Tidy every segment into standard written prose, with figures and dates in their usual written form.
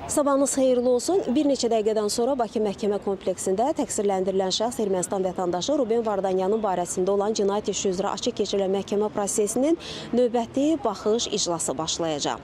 Sabahınız xeyirli olsun. Bir neçə dəqiqədən sonra Bakı Məhkəmə kompleksində təqsirləndirilən şəxs Ermənistan vətəndaşı Ruben Vardanyanın barəsində olan cinayət işi üzrə açıq keçirilən məhkəmə prosesinin növbəti baxış iclası başlayacaq.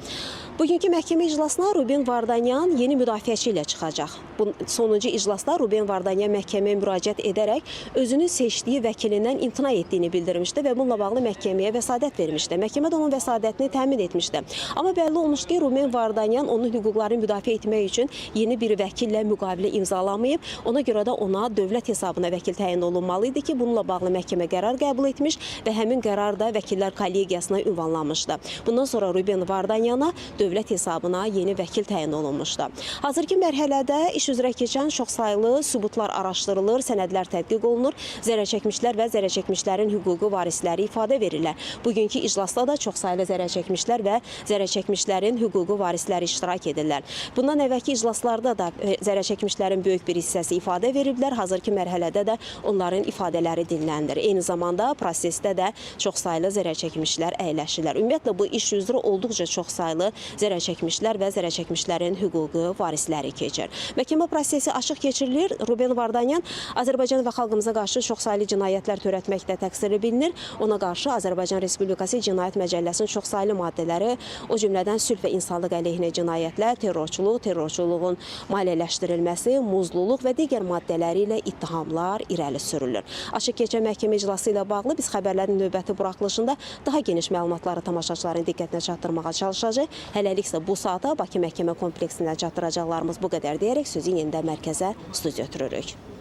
Bugünkü məhkəmə iclasına Ruben Vardanyan yeni müdafiəçi ilə çıxacaq. Bu sonuncu iclasda Ruben Vardanyan məhkəməyə müraciət edərək özünün seçdiyi vəkilindən imtina etdiyini bildirmişdi və bununla bağlı məhkəməyə vəsadət vermişdi. Məhkəmə də onun vəsadətini təmin etmişdi. Amma bəlli olmuşdu ki, Ruben Vardanyan onun hüquqlarını müdafiə etmək üçün yeni bir vəkillə müqavilə imzalamayıb. Ona görə də ona dövlət hesabına vəkil təyin olunmalı idi ki, bununla bağlı məhkəmə qərar qəbul etmiş və həmin qərar da vəkillər kollegiyasına ünvanlanmışdı. Bundan sonra Ruben Vardanyana dövlət hesabına yeni vəkil təyin olunmuşdu. Hazırki mərhələdə iş üzrə keçən çoxsaylı sübutlar araşdırılır, sənədlər tədqiq olunur, zərərçəkmişlər və zərərçəkmişlərin hüquqi varisləri ifadə verirlər. Bugünkü iclasda da çoxsaylı zərərçəkmişlər və zərərçəkmişlərin hüquqi varisləri iştirak edirlər. Bundan əvvəlki iclaslarda da zərərçəkmişlərin böyük bir hissəsi ifadə veriblər. Hazırki mərhələdə də onların ifadələri dinləndirir. Eyni zamanda prosesdə də çoxsaylı zərərçəkmişlər əyləşirlər. Ümumiyyətlə bu iş üzrə olduqca çoxsaylı zərərçəkmişlər və zərərçəkmişlərin hüquqi varisləri keçir. Məhkəmə prosesi açıq keçirilir. Ruben Vardanyan Azərbaycan və xalqımıza qarşı çoxsaylı cinayətlər törətməkdə təqsirli bilinir. Ona qarşı Azərbaycan Respublikası Cinayət Məcəlləsinin çoxsaylı maddələri, o cümlədən sülh və insanlıq əleyhinə cinayətlər, terrorçuluğun maliyyələşdirilməsi, muzluluq və digər maddələri ilə ittihamlar irəli sürülür. Açıq keçən məhkəmə iclası ilə bağlı biz xəbərlərin növbəti buraxılışında daha geniş məlumatları tamaşaçıların diqqətinə çatdırmağa çalışacağıq. Hələlik isə bu saata Bakı Məhkəmə kompleksindən çatdıracaqlarımız bu qədər deyərək sözü yenidən mərkəzə studiya ötürürük.